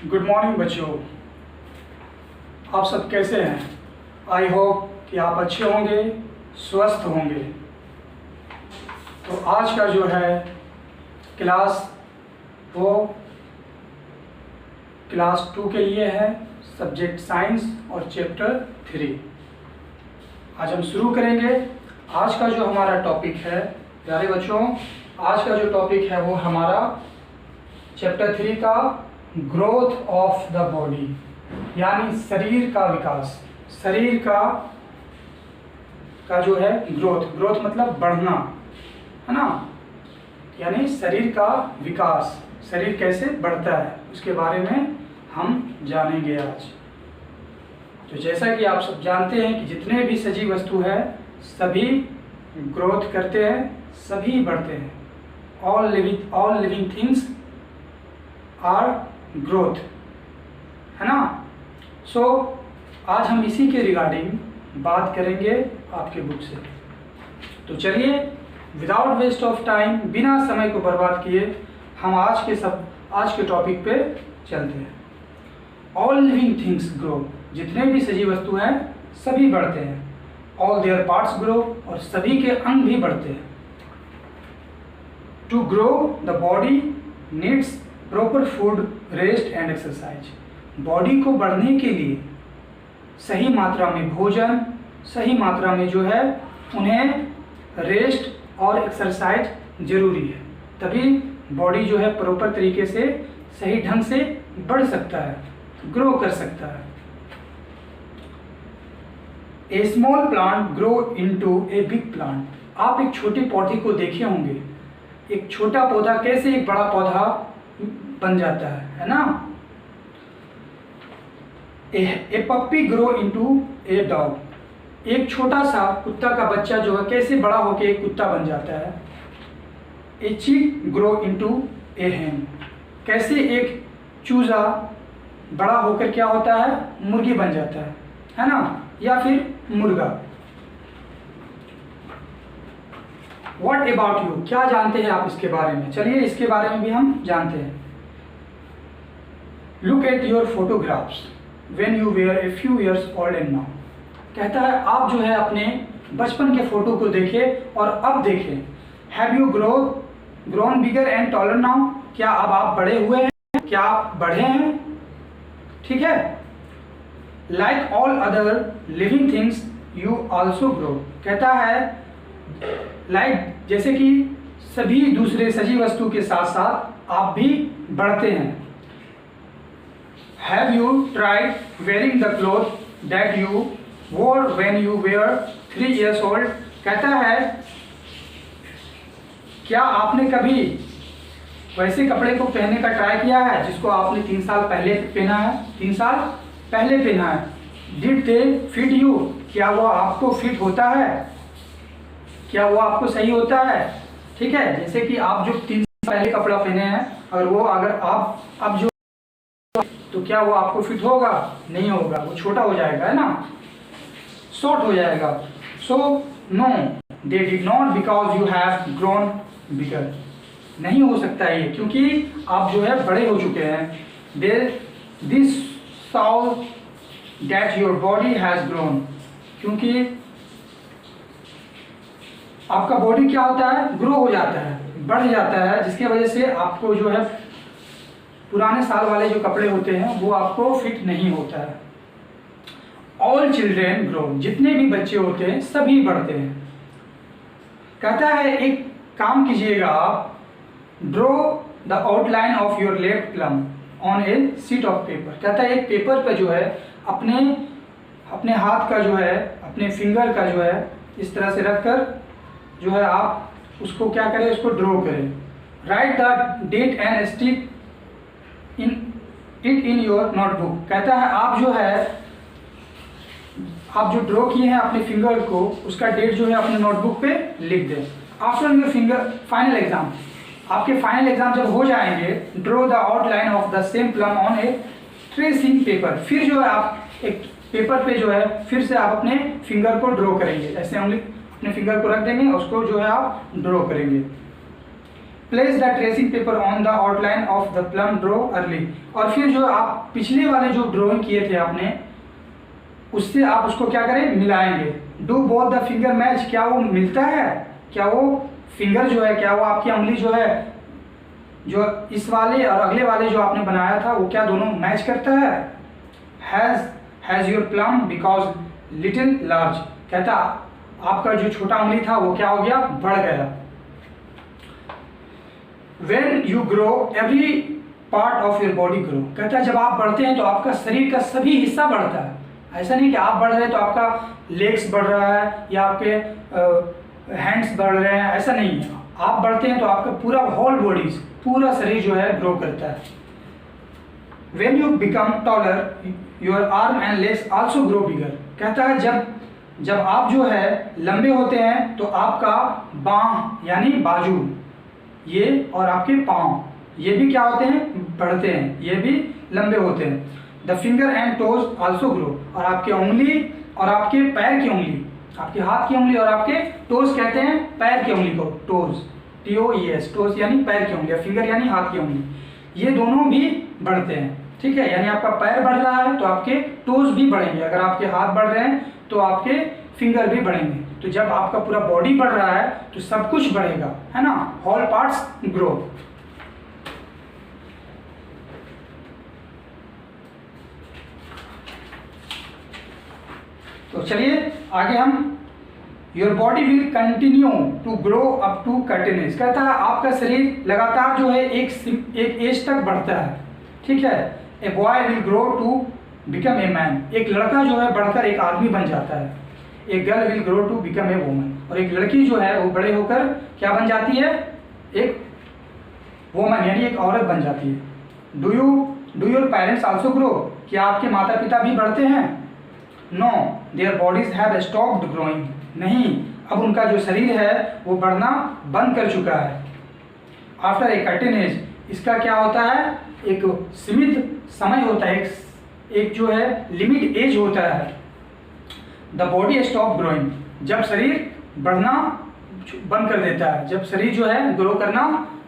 Good morning बच्चों, आप सब कैसे हैं? आई होप कि आप अच्छे होंगे, स्वस्थ होंगे। तो आज का जो है क्लास वो क्लास 2 के लिए है, सब्जेक्ट साइंस और चैप्टर 3। आज हम शुरू करेंगे। आज का जो हमारा टॉपिक है प्यारे बच्चों, आज का जो टॉपिक है वो हमारा चैप्टर 3 का ग्रोथ ऑफ द बॉडी, यानी शरीर का विकास। शरीर का जो है ग्रोथ मतलब बढ़ना, है ना, यानी शरीर का विकास, शरीर कैसे बढ़ता है उसके बारे में हम जानेंगे आज। तो जैसा कि आप सब जानते हैं कि जितने भी सजीव वस्तु है सभी ग्रोथ करते हैं, सभी बढ़ते हैं। All living things are growth, है ना। सो आज हम इसी के रिगार्डिंग बात करेंगे आपके बुक से। तो चलिए विदाउट वेस्ट ऑफ टाइम, बिना समय को बर्बाद किए हम आज के टॉपिक पे चलते हैं। ऑल लिविंग थिंग्स ग्रो, जितने भी सजीव वस्तु हैं सभी बढ़ते हैं। ऑल देयर पार्ट्स ग्रो, और सभी के अंग भी बढ़ते हैं। To grow the body needs proper food, rest and exercise. Body को बढ़ने के लिए सही मात्रा में भोजन, सही मात्रा में जो है उन्हें रेस्ट और एक्सरसाइज जरूरी है, तभी बॉडी जो है प्रॉपर तरीके से सही ढंग से बढ़ सकता है, ग्रो कर सकता है। A small plant grow into a big plant. आप एक छोटे पौधे को देखे होंगे, एक छोटा पौधा कैसे एक बड़ा पौधा बन जाता है ना। ए पप्पी ग्रो इनटू ए डॉग। एक छोटा सा कुत्ता का बच्चा जो है कैसे बड़ा होकर एक कुत्ता बन जाता है। ए चिक ग्रो इनटू ए hen। कैसे एक चूजा बड़ा होकर क्या होता है, मुर्गी बन जाता है ना, या फिर मुर्गा। What about you? क्या जानते हैं आप इसके बारे में? चलिए इसके बारे में भी हम जानते हैं। Look at your photographs when you were a few years old and now। कहता है आप जो है अपने बचपन के फोटो को देखें और अब देखें। Have you grown bigger and taller now? क्या अब आप बड़े हुए हैं, क्या आप बढ़े हैं? ठीक है। Like all other living things you also grow। कहता है जैसे कि सभी दूसरे सजीव वस्तु के साथ साथ आप भी बढ़ते हैं। Have you tried wearing the clothes that you wore when you were 3 years old? कहता है क्या आपने कभी वैसे कपड़े को पहनने का ट्राई किया है जिसको आपने 3 साल पहले पहना है, 3 साल पहले पहना है। Did they fit you? क्या वो आपको फिट होता है, क्या वो आपको सही होता है? ठीक है, जैसे कि आप जो 3 साल पहले कपड़ा पहने हैं, अगर आप अब जो तो क्या वो आपको फिट होगा? नहीं होगा, वो छोटा हो जाएगा, है ना, शॉर्ट हो जाएगा। So no they did not because you have grown bigger. नहीं हो सकता ये, क्योंकि आप जो है बड़े हो चुके हैं। This saw that your body has grown. क्योंकि आपका बॉडी क्या होता है, ग्रो हो जाता है, बढ़ जाता है, जिसकी वजह से आपको जो है पुराने साल वाले जो कपड़े होते हैं वो आपको फिट नहीं होता है। All children grow. जितने भी बच्चे होते हैं सभी बढ़ते हैं। कहता है एक काम कीजिएगा आप, draw the outline of your left plum on A sheet of paper. कहता है एक पेपर पर जो है अपने हाथ का जो है, अपने फिंगर का जो है इस तरह से रखकर जो है आप उसको क्या करें, उसको ड्रॉ करें। Write the date and stick in your notebook. कहता है आप जो ड्रॉ किए हैं अपने फिंगर को, उसका डेट जो है अपने नोटबुक पे लिख दें। After your finger final exam, आपके फाइनल एग्जाम जब हो जाएंगे, draw the outline of the same plum on A tracing paper. फिर जो है आप एक पेपर पे जो है फिर से आप अपने फिंगर को ड्रॉ करेंगे। ऐसे उंगली अपने फिंगर को रख देंगे, उसको जो है आप ड्रॉ करेंगे। Place the tracing paper on the outline of the plum draw early. और फिर जो आप पिछले वाले जो ड्राइंग किए थे आपने, उससे आप उसको क्या करें, मिलाएंगे। Do both the finger match, क्या वो मिलता है, क्या वो फिंगर जो है, क्या वो आपकी उंगली जो है, जो इस वाले और अगले वाले जो आपने बनाया था, वो क्या दोनों मैच करता है। Has your plum because little large, कहता आपका जो छोटा उंगली था वो क्या हो गया, बढ़ गया। When you grow every part of your body grow, कहता है जब आप बढ़ते हैं तो आपका शरीर का सभी हिस्सा बढ़ता है। ऐसा नहीं कि आप बढ़ रहे हैं तो आपका लेग्स बढ़ रहा है या आपके हैंड्स बढ़ रहे हैं, ऐसा नहीं है। आप बढ़ते हैं तो आपका पूरा होल बॉडी, पूरा शरीर जो है ग्रो करता है। When you become taller, your arm and legs also grow bigger, कहता है जब आप जो है लंबे होते हैं तो आपका बाँह यानी बाजू, ये और आपके पाँव ये भी क्या होते हैं, बढ़ते हैं, ये भी लंबे होते हैं। The finger and toes also grow, और आपके उंगली और आपके पैर की उंगली, आपके हाथ की उंगली और आपके टोज कहते हैं पैर की उंगली को, टोज, TOES, टोज यानी पैर की उंगली, फिंगर यानी हाथ की उंगली, ये दोनों भी बढ़ते हैं। ठीक है, यानी आपका पैर बढ़ रहा है तो आपके टोज भी बढ़ेंगे, अगर आपके हाथ बढ़ रहे हैं तो आपके फिंगर भी बढ़ेंगे। तो जब आपका पूरा बॉडी बढ़ रहा है तो सब कुछ बढ़ेगा, है ना, ऑल पार्ट्स ग्रो। तो चलिए आगे हम, your body will continue to grow up to certain age, कहता है आपका शरीर लगातार जो है एक एज तक बढ़ता है। ठीक है, a boy will grow to become a man, एक लड़का जो है बढ़कर एक आदमी बन जाता है। एक girl will grow to become a woman, और एक लड़की जो है वो बड़े होकर क्या बन जाती है, एक वुमन यानी एक औरत बन जाती है। Do your parents also grow, क्या आपके माता पिता भी बढ़ते हैं। No, their bodies have stopped growing, नहीं, अब उनका जो शरीर है वो बढ़ना बंद कर चुका है। आफ्टर ए सर्टेन एज, इसका क्या होता है, एक सीमित समय होता है, एक जो है लिमिट एज होता है। द बॉडी स्टॉप ग्रोइंग, जब शरीर बढ़ना बंद कर देता है, जब शरीर जो है ग्रो करना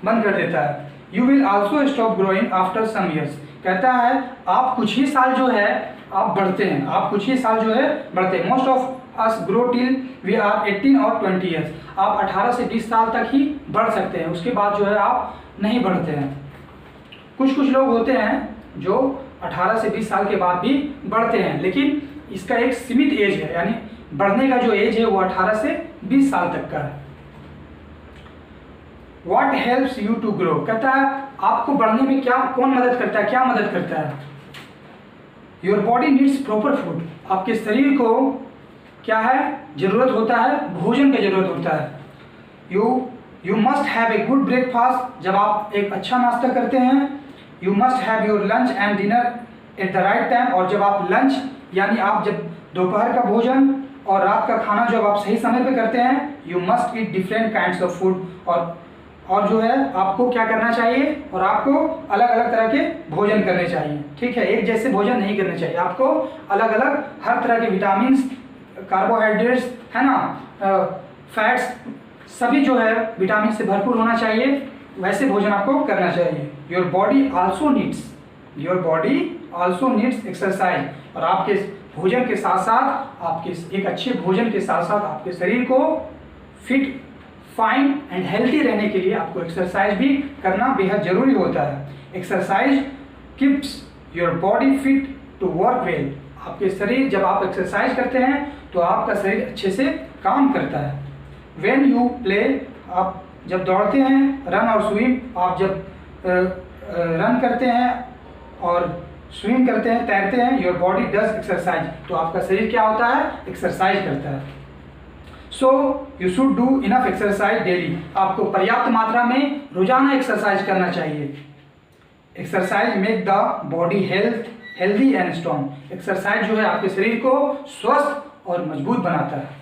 बंद कर देता है। You will also stop growing after some years, कहता है आप कुछ ही साल जो है आप बढ़ते हैं, आप कुछ ही साल जो है बढ़ते हैं। Most of us grow till we are 18 और 20 ईयर्स, आप 18 से 20 साल तक ही बढ़ सकते हैं, उसके बाद जो है आप नहीं बढ़ते हैं। कुछ लोग होते हैं जो 18 से 20 साल के बाद भी बढ़ते हैं, लेकिन इसका एक सीमित एज है, यानी बढ़ने का जो एज है वो 18 से 20 साल तक का है। What helps you to grow, कहता है आपको बढ़ने में क्या, कौन मदद करता है, क्या मदद करता है। Your body needs proper food, आपके शरीर को क्या है, जरूरत होता है, भोजन की जरूरत होता है। You must have a good breakfast, जब आप एक अच्छा नाश्ता करते हैं। You must have your lunch and dinner at the right time, और जब आप लंच यानी आप जब दोपहर का भोजन और रात का खाना जब आप सही समय पे करते हैं। You must eat different kinds of food, और जो है आपको क्या करना चाहिए, और आपको अलग अलग तरह के भोजन करने चाहिए। ठीक है, एक जैसे भोजन नहीं करने चाहिए, आपको अलग अलग हर तरह के विटामिन्स, कार्बोहाइड्रेट्स, है ना, फैट्स, सभी जो है विटामिन से भरपूर होना चाहिए, वैसे भोजन आपको करना चाहिए। Your body also needs exercise, और आपके भोजन के साथ साथ, आपके एक अच्छे भोजन के साथ साथ आपके शरीर को फिट, फाइन एंड हेल्थी रहने के लिए आपको एक्सरसाइज भी करना बेहद जरूरी होता है। Exercise keeps your body fit to work well, आपके शरीर, जब आप एक्सरसाइज करते हैं तो आपका शरीर अच्छे से काम करता है। व्हेन यू प्ले, आप जब दौड़ते हैं, रन और स्विम, आप जब रन करते हैं और स्विम करते हैं, तैरते हैं, योर बॉडी डज एक्सरसाइज, तो आपका शरीर क्या होता है, एक्सरसाइज करता है। So you should do enough exercise daily, आपको पर्याप्त मात्रा में रोजाना एक्सरसाइज करना चाहिए। Exercise make the body healthy and strong, exercise जो है आपके शरीर को स्वस्थ और मजबूत बनाता है।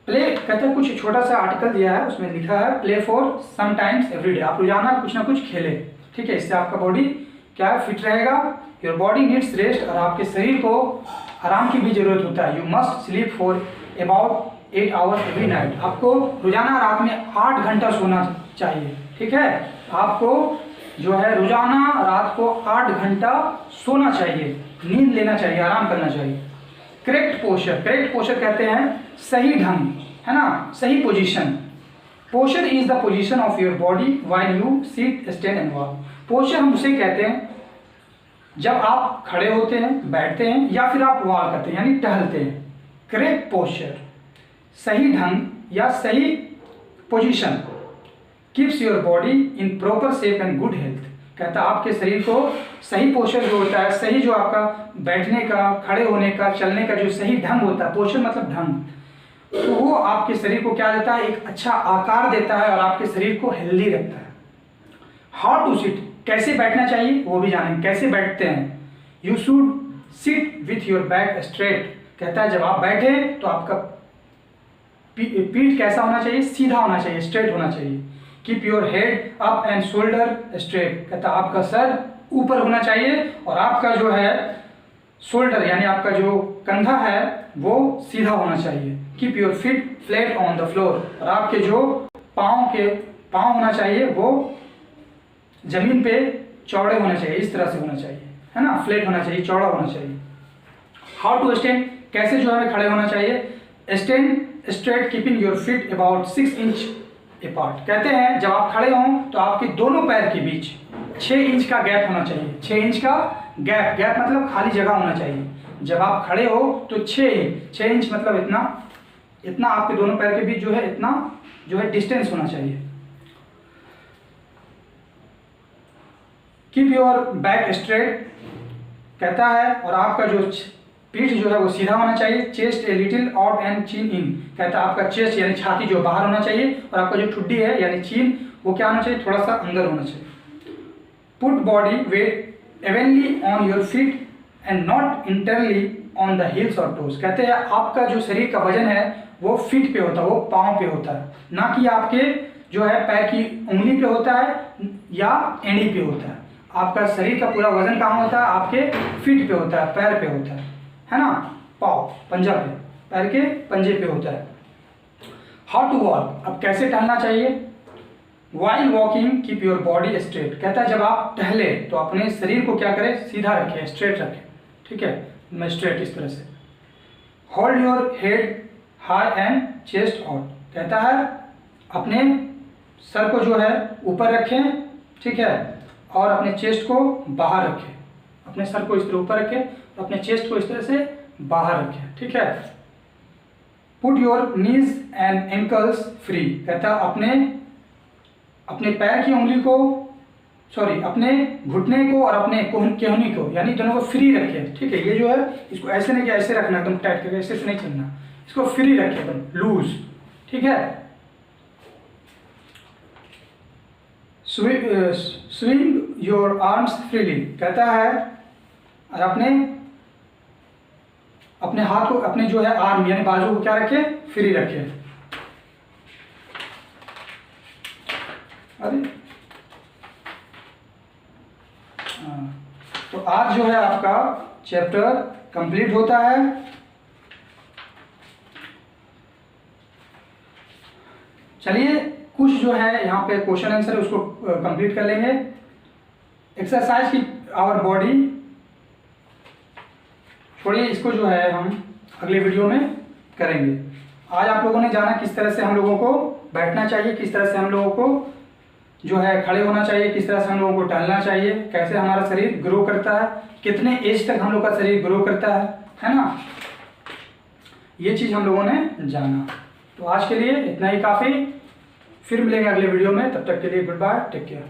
प्ले, कहते हैं कुछ छोटा सा आर्टिकल दिया है, उसमें लिखा है play for some times every day, आप रोजाना कुछ ना कुछ खेले। ठीक है, इससे आपका बॉडी क्या है, फिट रहेगा। योर बॉडी नीड्स रेस्ट, और आपके शरीर को आराम की भी जरूरत होता है। You must sleep for about 8 hours every night. आपको रोजाना रात में 8 घंटा सोना चाहिए, ठीक है। आपको जो है रोजाना रात को 8 घंटा सोना चाहिए, नींद लेना चाहिए, आराम करना चाहिए। करेक्ट पोस्चर, करेक्ट पोस्चर कहते हैं सही ढंग, है ना, सही position. Posture is the position of your body while you sit, stand and walk. Posture हम उसे कहते हैं जब आप खड़े होते हैं, बैठते हैं, या फिर आप वॉक करते हैं यानी टहलते हैं। करेक्ट पोस्चर, सही ढंग या सही position, keeps your body in proper shape and good health. कहता है आपके शरीर को सही पोस्चर जो होता है, सही जो आपका बैठने का, खड़े होने का, चलने का जो सही ढंग होता है, पोस्चर मतलब ढंग, तो वो आपके शरीर को क्या देता है, एक अच्छा आकार देता है और आपके शरीर को हेल्दी रखता है। हाउ टू सिट, कैसे बैठना चाहिए वो भी जानेंगे, कैसे बैठते हैं। You should sit with your back straight. कहता है जब आप बैठे तो आपका पीठ कैसा होना चाहिए, सीधा होना चाहिए, स्ट्रेट होना चाहिए। Keep your head up and shoulder straight. कहता है आपका सर ऊपर होना चाहिए और आपका जो है शोल्डर यानी आपका जो कंधा है वो सीधा होना चाहिए। Keep your feet flat on the floor. और आपके जो पाँव होना चाहिए वो जमीन पे चौड़े होने चाहिए, इस तरह से होना चाहिए, है ना, फ्लैट होना चाहिए, चौड़ा होना चाहिए। हाउ टू स्टैंड, कैसे जो है खड़े होना चाहिए। Stand straight keeping your feet about 6 inch apart. कहते हैं जब आप खड़े हों तो आपके दोनों पैर के बीच 6 इंच का गैप होना चाहिए। 6 इंच का गैप, गैप मतलब खाली जगह होना चाहिए। जब आप खड़े हो तो 6 इंच मतलब इतना आपके दोनों पैर के बीच जो है इतना जो है डिस्टेंस होना चाहिए। कीप योर बैक स्ट्रेट कहता है और आपका जो पीठ जो है वो सीधा होना चाहिए। Chest a little out and chin in. कहता है आपका चेस्ट यानी छाती जो बाहर होना चाहिए और आपका जो ठुड्डी है यानी चीन वो क्या होना चाहिए, थोड़ा सा अंदर होना चाहिए। Put body weight evenly on your feet and not इंटरली on the heels और टोज। कहते हैं आपका जो शरीर का वजन है वो फीट पे होता है, वो पाँव पे होता है, ना कि आपके जो है पैर की उंगली पे होता है या एड़ी पे होता है। आपका शरीर का पूरा वजन कहाँ होता है, आपके फीट पे होता है, पैर पे होता है ना, पाँव पंजा पे, पैर के पंजे पे होता है। हाउ टू वॉक, अब कैसे टहलना चाहिए। While walking keep your body straight. कहता है जब आप टहले तो अपने शरीर को क्या करें, सीधा रखें, स्ट्रेट रखें, ठीक है, मैं स्ट्रेट इस तरह से। Hold your head high and chest out. कहता है अपने सर को जो है ऊपर रखें, ठीक है, और अपने चेस्ट को बाहर रखें। अपने सर को इस तरह ऊपर रखें तो अपने चेस्ट को इस तरह से बाहर रखें, ठीक है। Put your knees and ankles free. कहता है अपने पैर की उंगली को अपने घुटने को और अपने केहनी को यानी दोनों को फ्री रखें, ठीक है। ये जो है इसको ऐसे नहीं कि ऐसे रखना, एकदम टाइट करके ऐसे से नहीं चलना, इसको फ्री रखें एकदम लूज, ठीक है। Swing your arms freely. कहता है और अपने हाथ को, अपने जो है आर्म यानी बाजू को क्या रखे, फ्री रखे। अरे तो आज जो है आपका चैप्टर कंप्लीट होता है। चलिए कुछ जो है यहाँ पे क्वेश्चन आंसर उसको कंप्लीट कर लेंगे। एक्सरसाइज की आवर बॉडी, छोड़िए इसको जो है हम अगले वीडियो में करेंगे। आज आप लोगों ने जाना किस तरह से हम लोगों को बैठना चाहिए, किस तरह से हम लोगों को जो है खड़े होना चाहिए, किस तरह से हम लोगों को टहलना चाहिए, कैसे हमारा शरीर ग्रो करता है, कितने एज तक हम लोग का शरीर ग्रो करता है ना, ये चीज़ हम लोगों ने जाना। तो आज के लिए इतना ही काफ़ी, फिर मिलेंगे अगले वीडियो में, तब तक के लिए गुड बाय, टेक केयर।